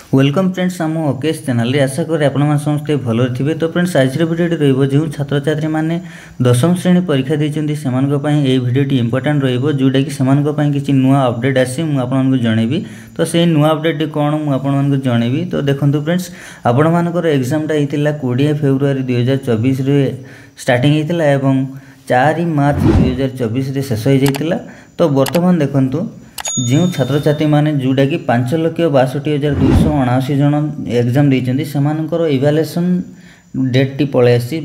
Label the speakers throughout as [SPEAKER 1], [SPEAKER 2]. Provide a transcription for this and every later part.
[SPEAKER 1] Welcome friends आम Okesh channel रे आशा करें आपण समस्ते भल थे। तो फ्रेंड्स आज भिडियोटी जो छात्र छात्री मैंने दशम श्रेणी परीक्षा देते से भिडियोटी इंपोर्टाट रोटा कि किसी नुआ अपडेट आसी मुझे जनइबी। तो से नुआ अपडेट कौन मुझे जनइबी। तो देखो फ्रेंड्स आपण मानकर एग्जामटा होता 20 फेब्रुआरी 2024 स्टार्टिंग होता और 4 मार्च 2024 शेष हो जाता। तो बर्तमान देखु जो छात्र छात्री मैंने जोटा कि 5,62,279 जन एग्जाम देते से इवालुएसन डेट टी पलि आसी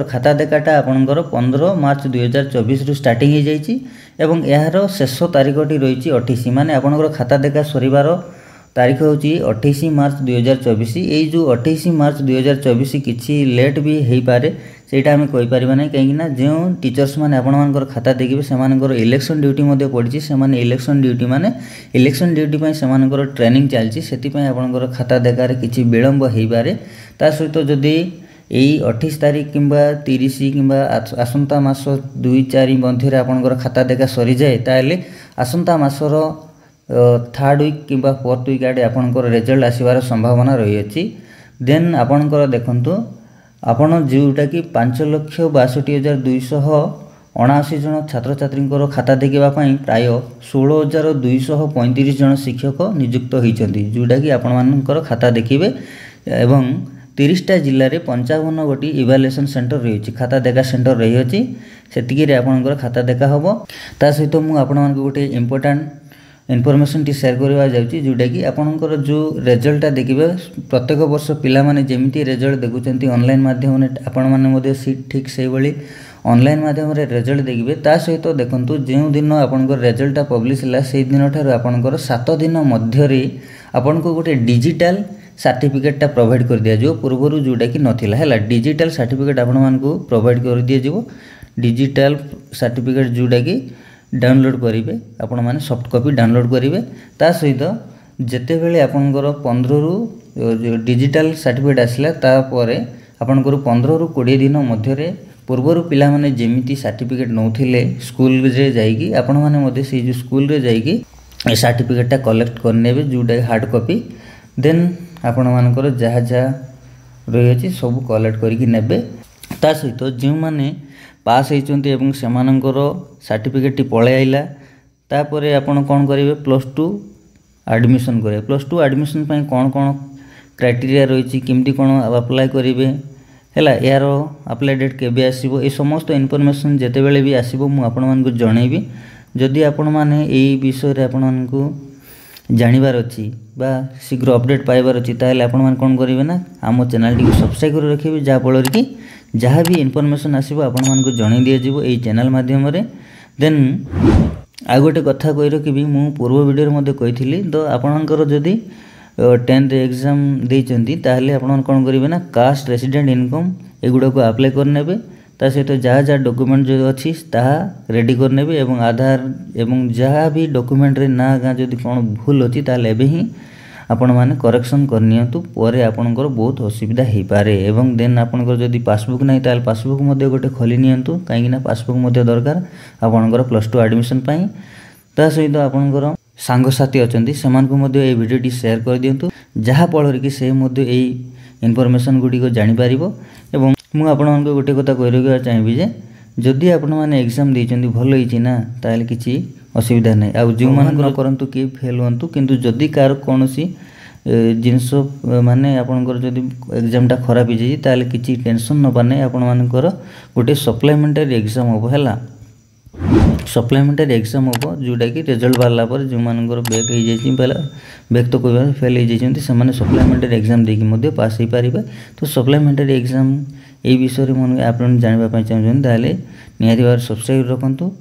[SPEAKER 1] खाता देखाटा आपंकर 15 मार्च 2024 रु स्टार्टिंग हो जाइए और यार शेष तारीखटी रही 28 माने आपंकर खाता देखा सर तारीख हूँ 28 मार्च 2024। ये जो 28 मार्च 2024 किसी लेट भी हो पारे सेटा आम कहीपर ना कहीं जो टीचर्स मैंने आपर खाता देखिए से इलेक्शन ड्यूटी पड़ी से इलेक्शन ड्यूटी माने इलेक्शन ड्यूटी से ट्रेनिंग चलती से आपंकर खाता देखार किसी विलम्ब हो पारे। ता सहित जदि यही 28 तारीख कि 30 कि आसंता मास 2-4 मध्य आपंकर खाता देखा सरी जाए ताले आसंता मासर 3rd वीक कि 4th वीक आड़े आपंकर रिजल्ट आसबार संभावना रही है। देन आपंकर देखु आपण जोटा कि 5,62,279 जन छात्र छात्री खाता देखापी प्राय 16,235 जन शिक्षक नियुक्त होती जोटा कि आपण खाता देखिए एवं 30टा जिले में 55 गोटी इवालुएसन सेंटर रही खाता देखा सेंटर रही है से आपंकर खाता देखा हम। ता सहित मुझे गोटे इम्पोर्टाट इनफॉरमेशन टी शेयर करवा जाउची जोटा कि आपनकर जो रिजल्टा देखिबे प्रत्येक वर्ष पिला माने जेमिति रिजल्ट देखुचंती ऑनलाइन माध्यम आपण माने मध्ये ठीक से भली ऑनलाइन माध्यम रे रिजल्ट देखिबे। ता सहित देखंतु जे दिन आपनकर रिजल्टा पब्लिश होला से दिन ठार आपनकर 7 दिन मध्य रे आपनको गोटे डिजिटल सर्टिफिकेटटा प्रोवाइड कर दिया जो पूर्वरु जोटा कि नथिला हैला। डिजिटल सर्टिफिकेट आपण मानकु प्रोवाइड कर दिया जिवो डिजिटल सर्टिफिकेट जोटा कि डाउनलोड करेंगे आपण मैंने सॉफ्ट कॉपी डाउनलोड करेंगे। ता सहित जिते बेले आपंकर 15 रु डिजिटल सर्टिफिकेट आसला तापर आपंकर 15 रु 20 दिन मध्य पूर्वर पिला माने जेमिति सर्टिफिकेट नौथिले स्कूल रे जाइकी आपण माने मध्ये से जो स्कूल रे जाइकी ए सर्टिफिकेटटा कलेक्ट करनेबे जोटा हार्ड कॉपी। देन आपण मानकर जहाँ जहाँ रही अछि सब कलेक्ट करिक नेबे। ता सहित जो माने पास होती सर्टिफिकेट टी पलि आइला तापर आपण कौन करेंगे +2 एडमिशन करेंगे। +2 एडमिशन कौन कौन क्राइटेरिया रही किमती कौन अप्लाई करेंगे है यार अप्लाई डेट केबे आसीबो ए समस्त इनफॉरमेशन जेते बेले भी आसीबो मु आपण मानकु जणैबी। जदि आपण माने एई विषय रे आपण मानकु जानिबार अछि बा शीघ्र अपडेट पाइबार अछि ताले आपण मान कोन करिवे ना आम चैनल टी सब्सक्राइब कर रखिबे जहा फल कि जहाँ भी इनफॉरमेशन आसीबो आपण मान को जणै दिया जिवो एई चैनल माध्यम रे। देन आ गोटे कथा कहि रखिबी मु पूर्व वीडियो रे मध्ये कहिथिली तो आपणकर जदि 10th एग्जाम देइचंती ताले आपण कोन करिवे ना कास्ट रेसिडेंट इनकम एगुडा को अप्लाई करनेबे। ता सहित जहाँ जहाँ डॉक्यूमेंट जो अच्छी ताहा रेडी करनेबे एवं आधार एवं जहाँ भी डॉक्यूमेंट रे ना गाँ जदि कोन भूल अछि ताले एबे ही आपण माने करेक्शन करनियंतु परे आपणकर बहुत असुविधा हो पारे। एवं देन आपणकर जदि पासबुक नहीं ताले पासबुक मध्ये गोटे खोली नियंतु कहीं पासबुक मध्ये दरकार आपणकर +2 एडमिशन पाई। ता सहित आपणकर सांगसाथी अछंती सेमानकु मध्ये ए वीडियोटी शेयर कर दियंतु जहाँ फल कि से मध्ये ए इनफॉरमेशन गुडी को जानि पारिबो। एवं मु आपणको गोटे कथा कहि रखिबा चाहिबी जे जदि आपण माने एग्जाम देइचंती भल होइछि ना ताले किछि असुविधा नहीं आ जो मान करंतु कि फेल होंतु किंतु जदि कार कोनोसी जिनस माने आपनकर जदि एग्जामटा खराब हो जाई ताले किछि टेंशन न बने आपण मानकर गोटे सप्लीमेंटरी एग्जाम हो हैला। सप्लीमेंटरी एग्जाम हो जोटा कि रिजल्ट बारला पर जो मानकर बैक हो जाई पहला बैक तो कोइ फेल हो जाइछंती से माने सप्लीमेंटरी एग्जाम देकी मध्ये पास हो पारिबे। तो सप्लीमेंटरी एग्जाम ए विषय रे मन आपण जानबा पय चाहछन ताले निहाती बार सब्सक्राइब रखंतु।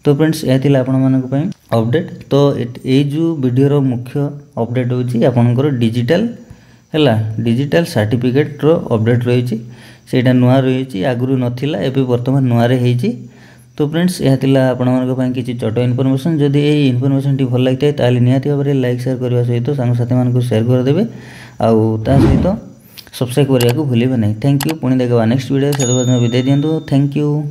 [SPEAKER 1] तो फ्रेंड्स यह थी आपण अपडेट। तो ये जो वीडियो मुख्य अपडेट होची आपनकर डिजिटल हैला डिजिटल सर्टिफिकेट रो अपडेट रही सेटा नुआ रही आगुरी नथिला एबे वर्तमान नुआ रे हेची। तो फ्रेंड्स यह थी आपण किसी छोट इनफॉरमेशन जदि ये इनफॉरमेशन टी भल लगे ताले निहाती भाव लाइक शेयर करने सहित सांग साथी मान शेयर करदेवे आउ ता सहित सब्सक्राइब करने को भूलिए नहीं। थैंक यू पुणी देखा नेक्स्ट वीडियो से विदाय दिंतु। Thank you.